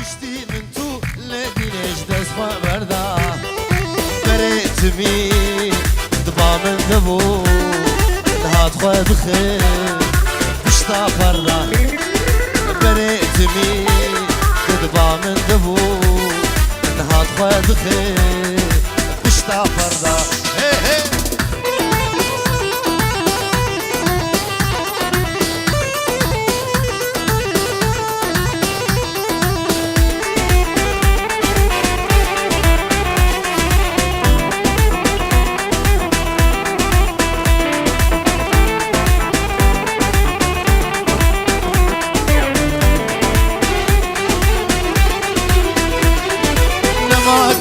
پشتی من تو لدینش دست خبردا بريتمي دبا من دبو نهات خواد خير بشتا فرا بريتمي دبا من دبو نهات خواد خير بشتا فرا هي هي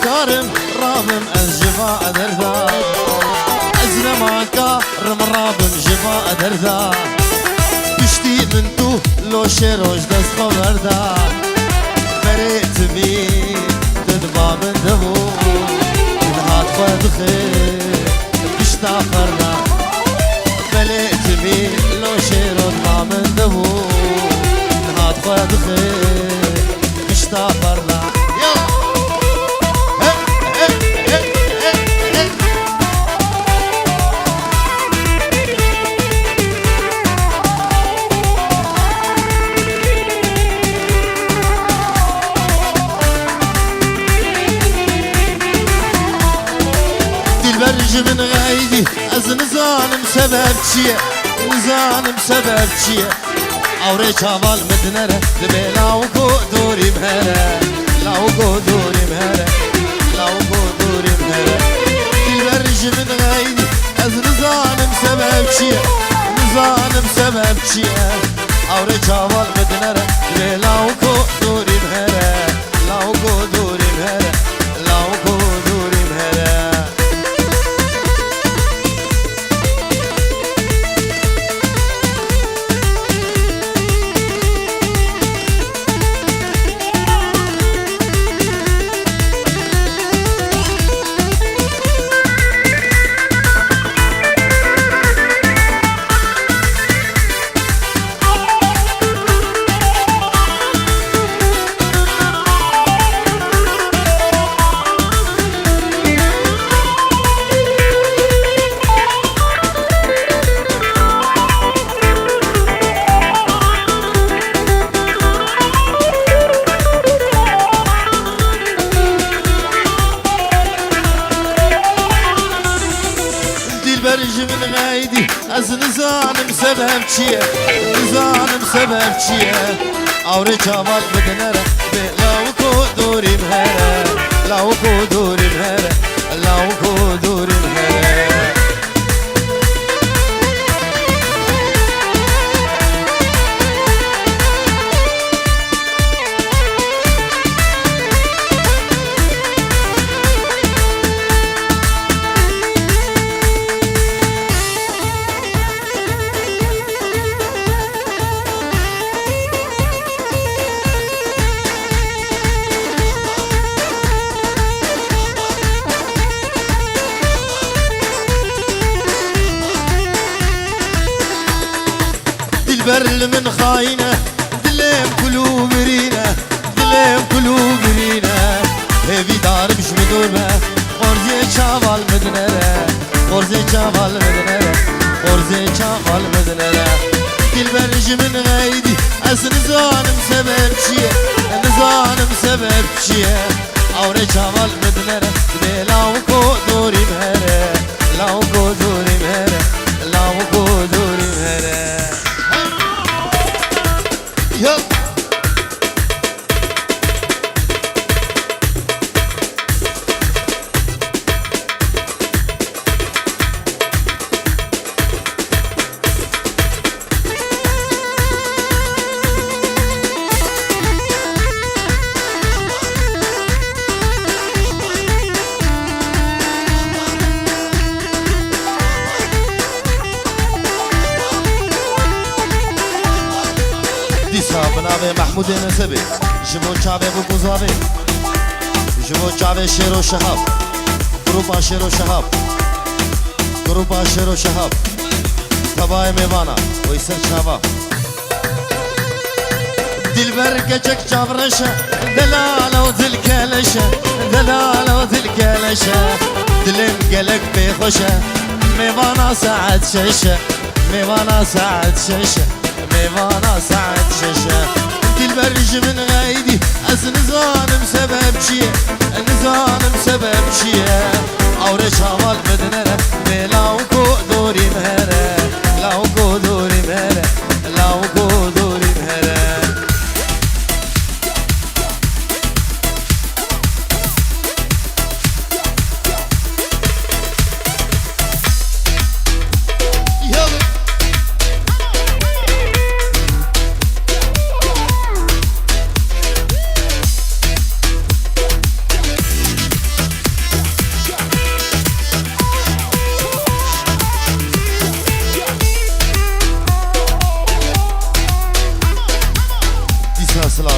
كارم رابم از جفا دردا از نما كارم رابم جفا دردا پشتی من تو لو شروش دست خبردا بريت بي تدبا من دبو نهات خود خير بشتا فرنا بريت بي لو شروش دبا من دبو نهات خود خير بشتا فرنا من غايدي از نزانم سبب چیه نزانم سبب چیه اوري چاوال مدنره دبي لاو کو دوریم هره لاو کو دوریم هره لاو کو دوریم هره دلبرج من غايدي از نزانم سبب چیه نزانم سبب چیه اوري چاوال مدنره دبي لاو کو دوریم هره لاو کو دوریم هره لاو کو دوریم هره من غايدي از نزانم سبب چیه نزانم سبب چیه اوري چاوال بدنره لاو کو دوریم هره لاو کو دوریم هره لاو کو دوریم هره برل من خاينة دلهم كلو برينة دلهم كلو برينة هبي دار مش مدورة خورزي چاوال مدنرة خورزي چاوال مدنرة خورزي چاوال مدنرة دل برج من غايدي از نزانم سبب چیه نزانم سبب چیه اوري چاوال مدنرة لاو کو دوریم هره لاو کو دوریم هره لاو کو دوریم هره Yup. بنابه محمود نسبی جبو چاوه بو گزاوه جبو چاوه شیر و شهاب گروپا شیر و شهاب گروپا شیر و شهاب تبای میوانا ویسر چاوه دلبر كجك جابرشة دلالة وذلكالشة دلالة وذلكالشة دلم قلق بيخوشة ميوانا ساعد ششة ميوانا ساعد ششة ميوانا ساعد ششة دلبر من غايدي از نزانم سبب چیه نزانم سبب چیه آوره شامال بدنره لاو کو دوری مهره لاو کو دوری مهره لاو کو دوری مهره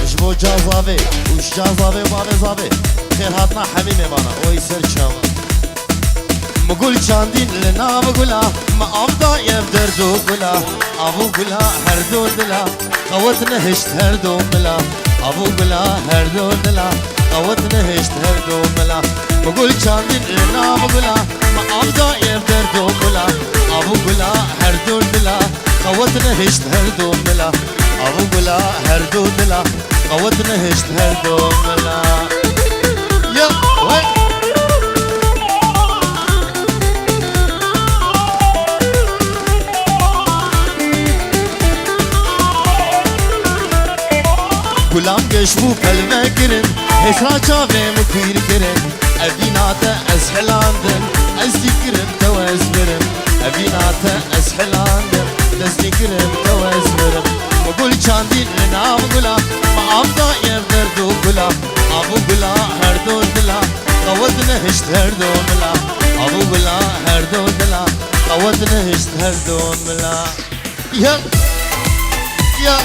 جبو جازاوي وش جازاوي وما زاوي خير هاتنا حميمي بانا وي سر شاوا مقول شاندين لنا بقولا ما أفضى يبدر دو قولا أبو قولا هردو دلا قوتنا هشت هردو ملا أبو قولا هردو دلا قوتنا هشت هردو ملا مقول شاندين لنا بقولا ما أفضى يبدر دو قولا أبو قولا هردو دلا قوتنا هشت هردو ملا أبو قولا هردو دلا قوتنا هشت هردو ملا يا وين غلام گشبو کلمه کرن هشرا چاوه مکویر کرن ابیناته از حلاندن از دیگرم تو از برم ابیناته از حلاندن از دیگرم تو از برم مقول چاندین لنام گلا ما افضا یبدر دو گلا ابو گلا هر دو دلا قوت نهشت هر دو ملا ابو گلا هر دو دلا قوت نهشت هر دو ملا یا یا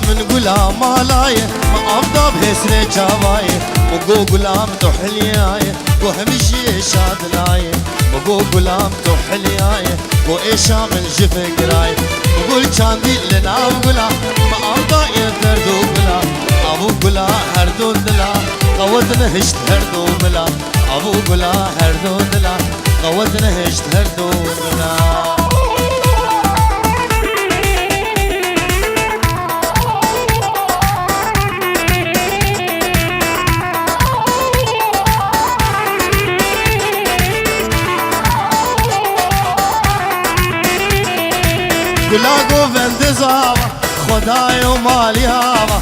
من غلام مالايه ما افضى بهسره جوايه وقو غلام تحليايه وهمشي شاد لايه وقو غلام تحليايه وايشام الجف قرايه وقول شاندي لنا غلام ما افضى يدرد غلام ابو غلا هردو دلا قوتنا هشت هردو ملا ابو غلا هردو دلا قوتنا هشت هردو ملا گلا گووند زاوا خدای و مالی هوا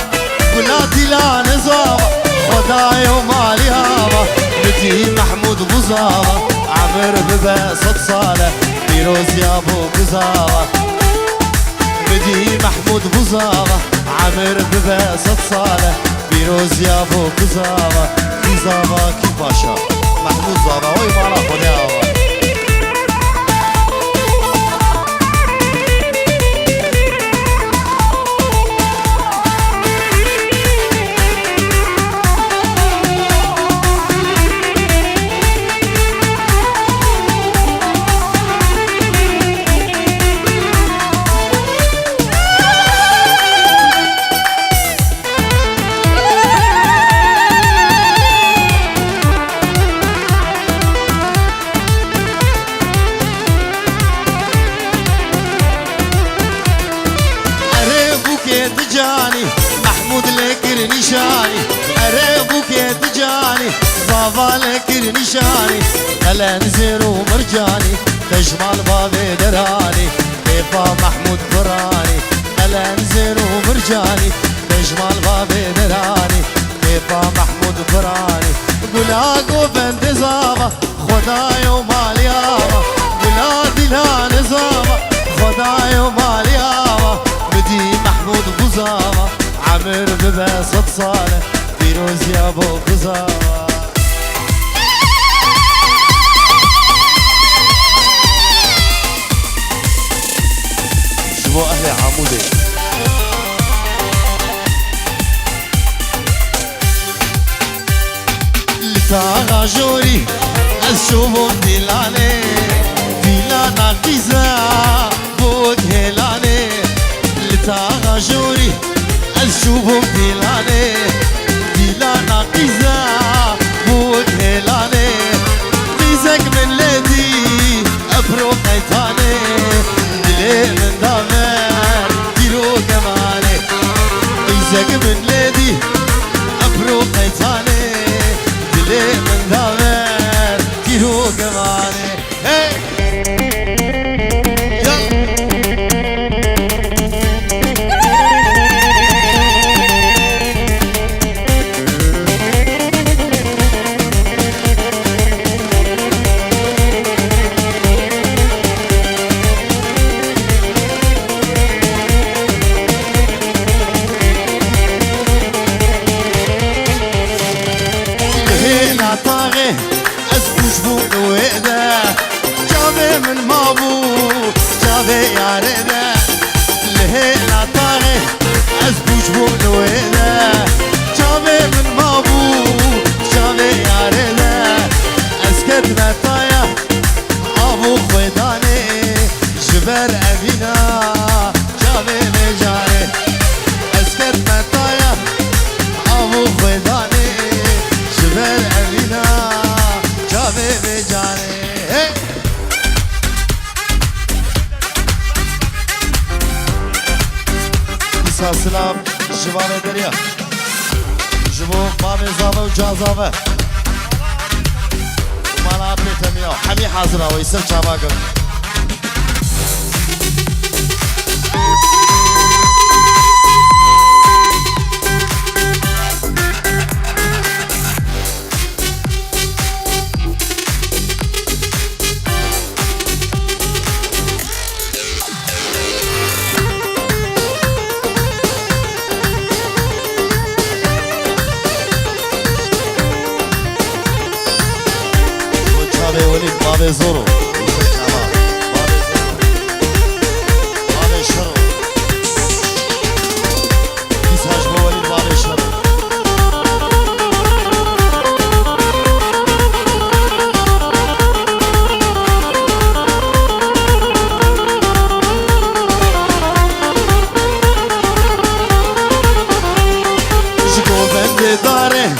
گلا دیلا نزاوا خدای و مالی هوا بدی محمود بوزاوا عمر ببه 100 ساله پیروز یا بو گزاوا بدی محمود بوزاوا عمر ببه 100 ساله پیروز یا بو گزاوا کی زاوا کی پاشا محمود زاوا وی مالا خدای جاني محمود لكر نشاني أريبوك يتجاني بابا لكر نشاني هلا نزير ومرجاني تجمال بابي دراني كيفا محمود براني هلا نزير ومرجاني تجمال بابي دراني كيفا محمود براني قلاقو بند زابا خداي وماليابا ولادي لا نظامة خداي ومالي آوة بدي محمود غزامة عمر ببسط صالح فيروز يا ابو غزامة شبو اهل عمودي لتاغا جوري الشوبو ديلاني ديلانا قيزا بود هيلاني لتاغا جوري الشوبو ديلاني ديلانا قيزا بود هيلاني قيزك من لدي ابرو قيتاني دلي من دامر ديرو كماني قيزك من لدي ابرو قيتاني دلي من دامر ديرو كماني هي من مابو جابي يارده لهيلا طاغي اسبوش بو ويده جابي من مابو جابي يارده اسكت متايا ابو خويداني جبر ابينا جابي مجاري اسكت متايا ابو خويداني جبر ابينا جابي مجاري سلام شباب دریا جبو باب زاوه و جازاوه مالا پیتمیا همی حاضره و ایسر چاما کن باب زورو باب شرو يسهج بولي باب شرو جيكو بند داره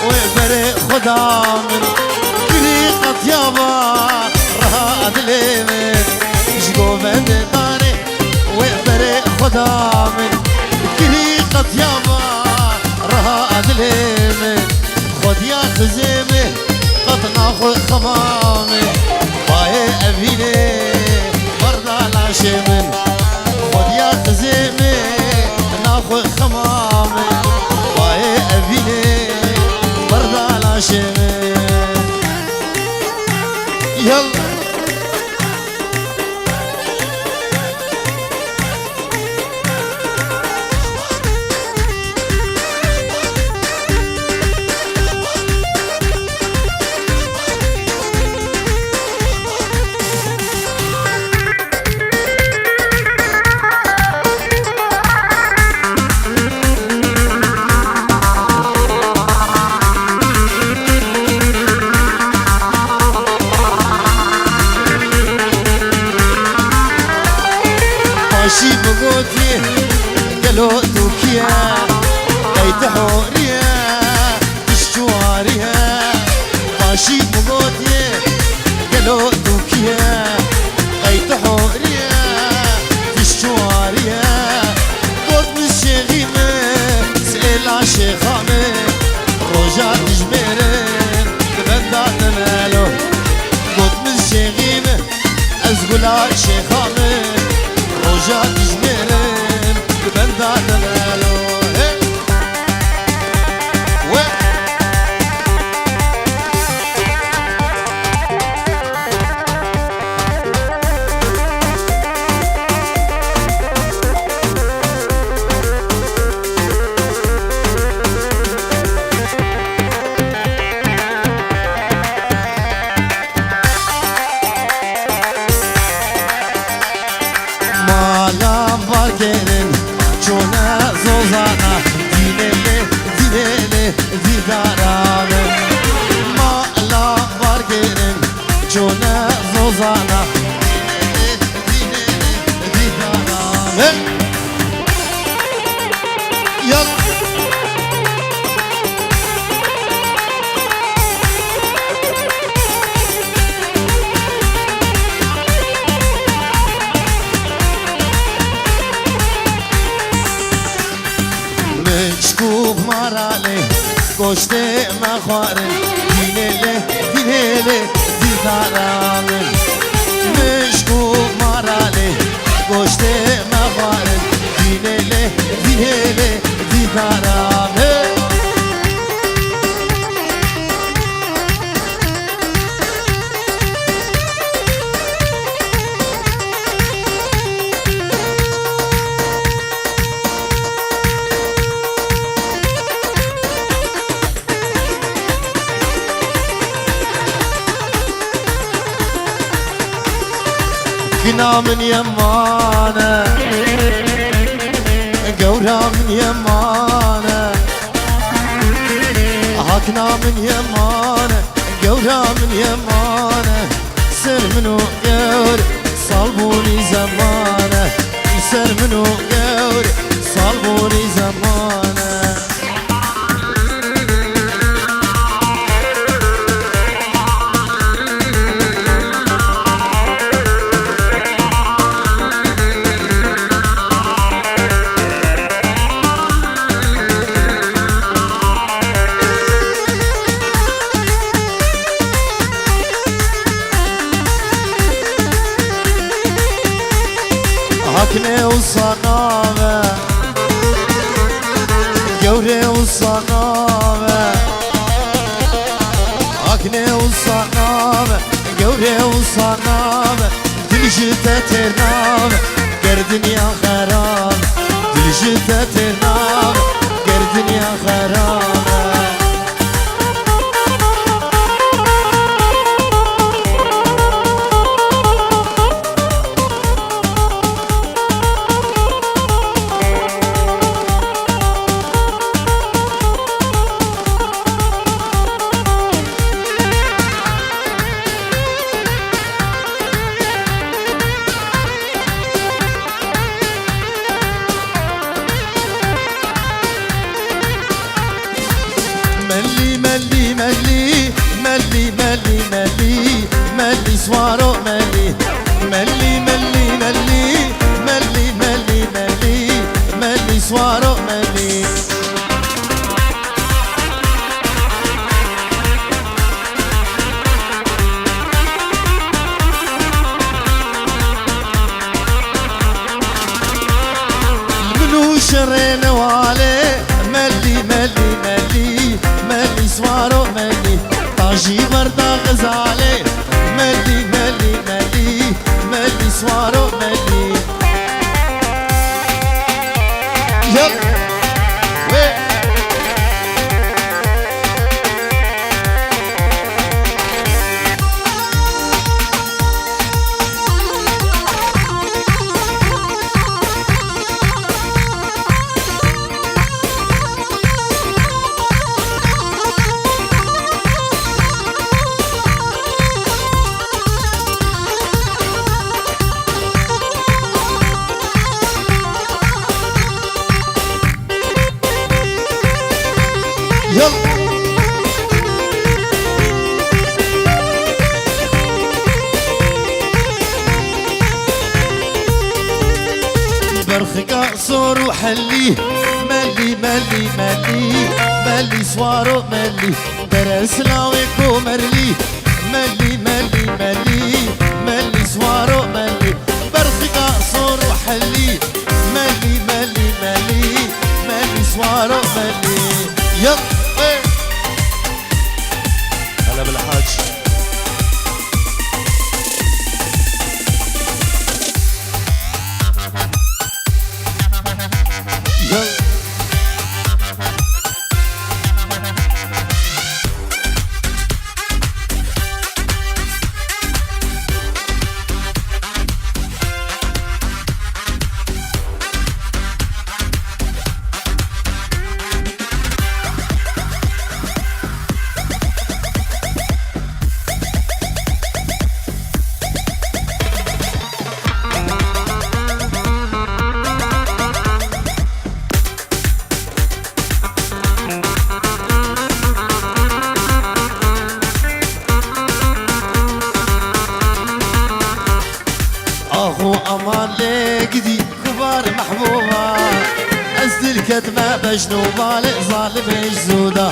ويبري خدا من قد يابا رهاد ليمن جيكو بند داري ويبري خدا من كلي قد يابا رهاد ليمن خد يا خزيمي قد ناخذ خمامي باي ابيني بردا لا شمن خد يا خزيمي ناخذ خمامي باي ابيني بردا لا شمن يلا ماشي بقوتي قالوا توكيا قيت حوريا تشتواريا ماشي بقوتي قالوا توكيا قيت حوريا تشتواريا قوت من الشيخيمة سئل عالشيخامة رجع تجميرين ببندات مالو قوت من الشيخيمة أزقل عالشيخامة رجع تجميرين ببندات مالو زانا يلا مشكوب مرالي گشته مخارن دینله دیدارامن مشکوب مرالي گشته مخارن دینله دیدارامن كنا من يمانا قورا من يمانا هاكنا من يمانا قورا من يمانا سر منو قور صلبوني زمانا سر منو قور صلبوني زمانا هاكني وصنامة قوري وصنامة هاكني وصنامة قوري وصنامة دلجتة ترنامة قردن يا خرام دلجتة ترنامة قردن يا خرام ملي سوارو ملي سوارو ملي منو شرين والي ملي سوارو ملي طاجي بردا غزالي ملي سوارو ملي يلا برخك صور وحلي ملي سوارو ملي درس لاويك ومرلي ملي سوارو ملي برخك صور وحلي ملي سوارو ملي يلا هلا بالحاج امان لقدي كبار محبوبة أزد الكتمة بجنو بالي ظالم زودا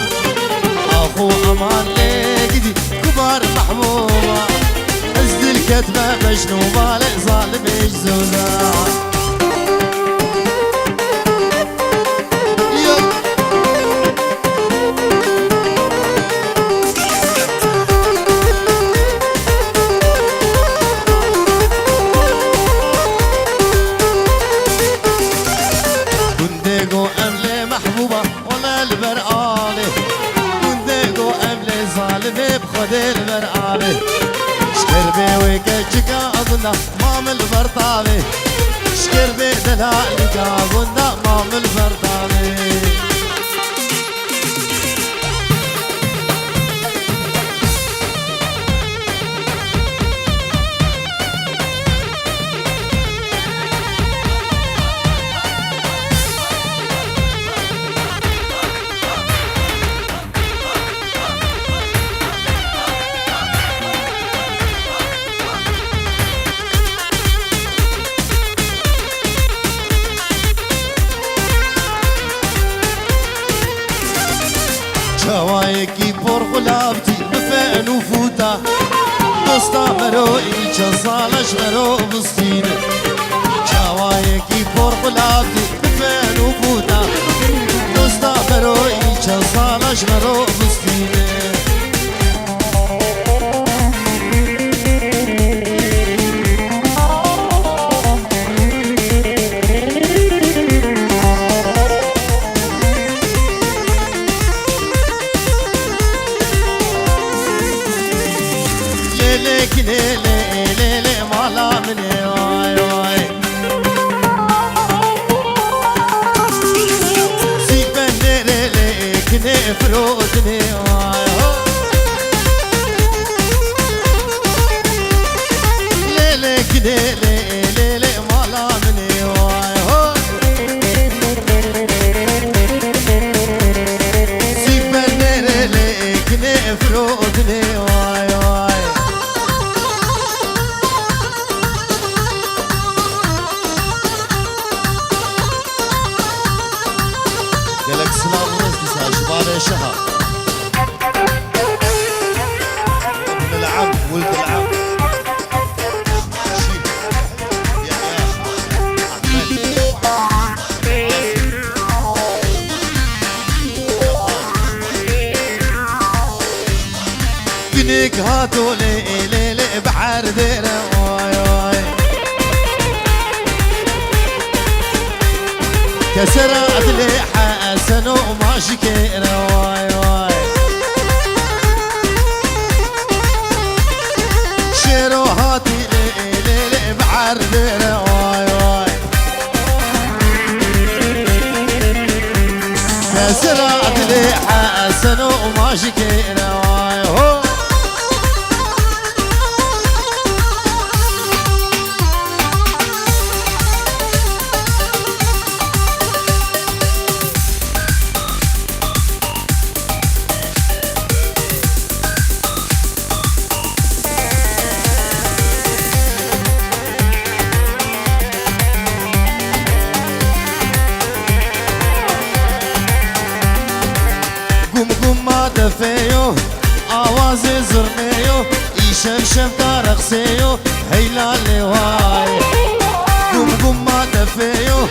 اخو امان لقدي كبار محبوبة أزد الكتمة بجنو بالي ظالم زودا بخدر برعابي شكر بي وكتشكا أظن مام البرطابي شكر بي دلالك أظن مام البرطابي شوايكي بور غلابتي بفعن وفوتا دوستا مرو ايجا صالش مرو بستين شوايكي بور غلابتي بفعن وفوتا دوستا مرو ايجا صالش مرو بستين ليلي مالا مني واي واي سيبن ليلي كني فرودني واي ليلي كني ليلي مالا مني واي سيبن ليلي كني فرودني واي واي قالك سلام ورزق شباب شهر ابن العم ولد العم بنيك هاتوا ليلي بعر ديره واي واي كسر عدلي حسن وما شكينا واي واي شيرو هاتي ليلي بعربنا واي واي كسر عدلي حسن وما شكينا واي هو دفيو آوازي زرنيو يشمشم تارقسيو هيلا لواي قم ما دفيو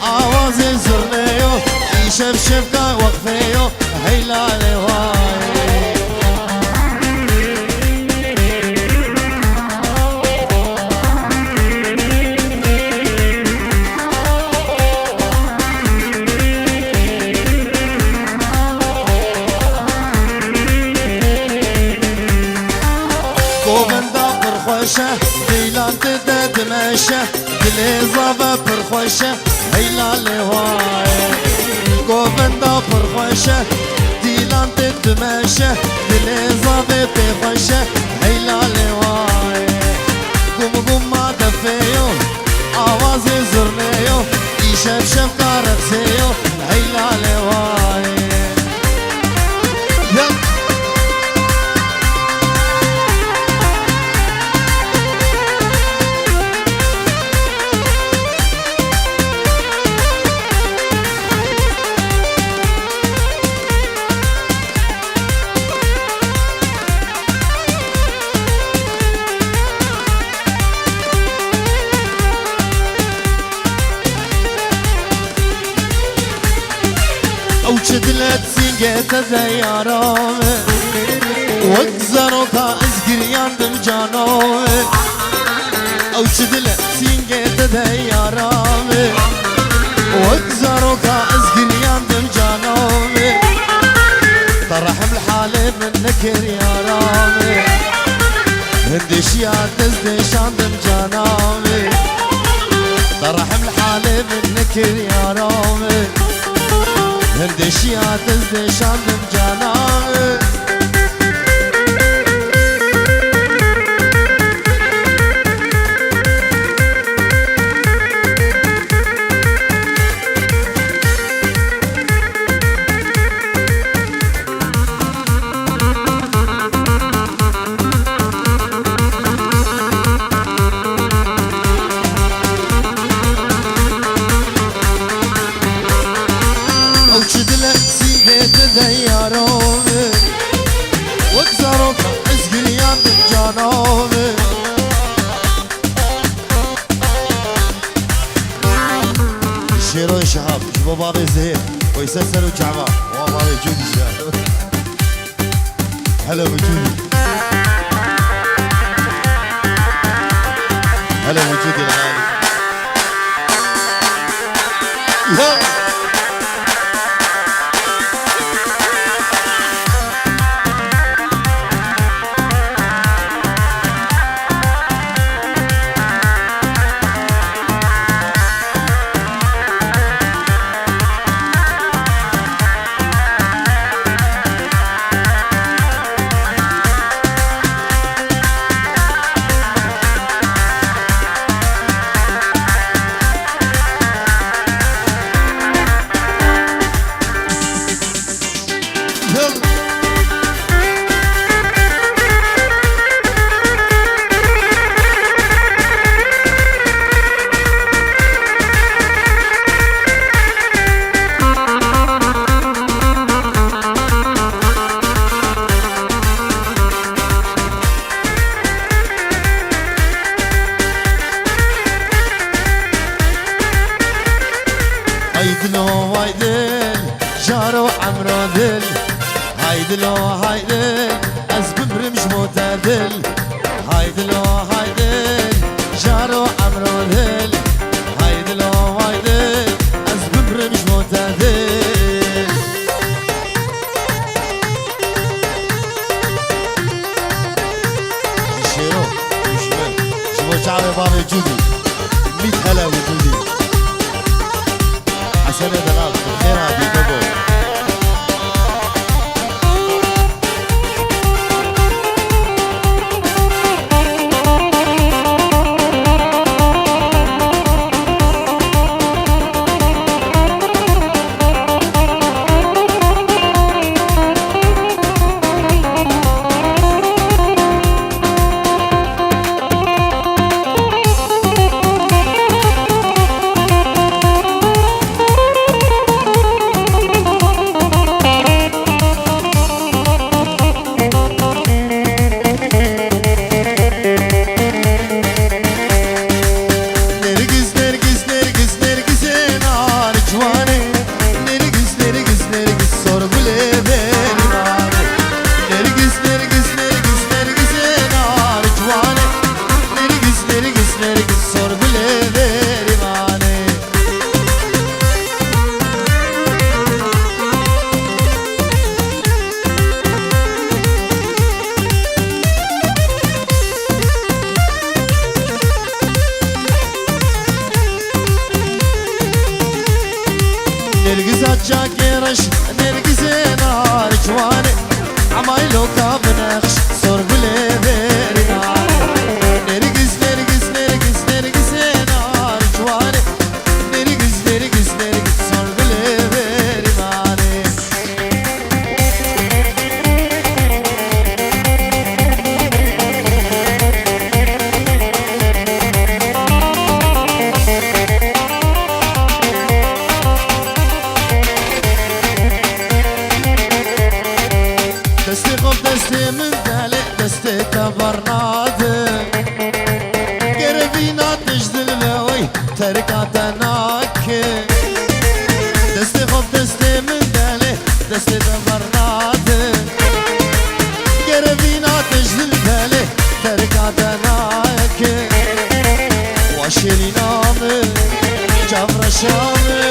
آوازي زرنيو يشمشم تارقسيو هيلا لواي ديلان تدمشة دليزابة برخوشة هيلا لواي قوفندا برخوشة ديلان تدمشة دليزابة برخوشة هيلا لواي قم ما دفيو آوازي زرنيو يشمشم كارقسيو هيلا لواي شدلت سینگت دیارامه وگذارو تا ازگیر یاندم جانامه او شدلت سینگت دیارامه وگذارو تا ازگیر یاندم جانامه طرحم الحالي منك يا رامي هندش يا تزدش عندم جانامي طرحم الحالي منك يا رامي هندش يا تزدش عندم جانامي ديارامي وكسروك ازقريان جانامي الشيرو شهاب شباب بابي زهير ويسلسلوا جعبان وبابي جودي شهاب هلا بجودي هلا بجودي الغالي هايدلو هايدل جارو عمرو دل هايدلو هايدل أزبمر مش متدل هايدلو هايدل جارو عمرو دل هايدلو هايدل أزبمر مش متدل شيرو شبو شعبي بابي جودي 100 هلا وجودي حسن دلال بالخير هادي بابو نرقز عجاكرش نرقز نار جواني عمايلو كابنخش صور بليبيري ناري نرقز نرقز نرقز نرقز نار جواني نرقز نرقز نرقز صور بليبيري ناري دستي خوب دستي من دالي دستي كبرنادم قربينا تجدل بوي تركاتناك دستي خوب دستي من دالي دست دبرناته گرفینا تجدل بله ترکات نایکه واشری نامه جبر شامه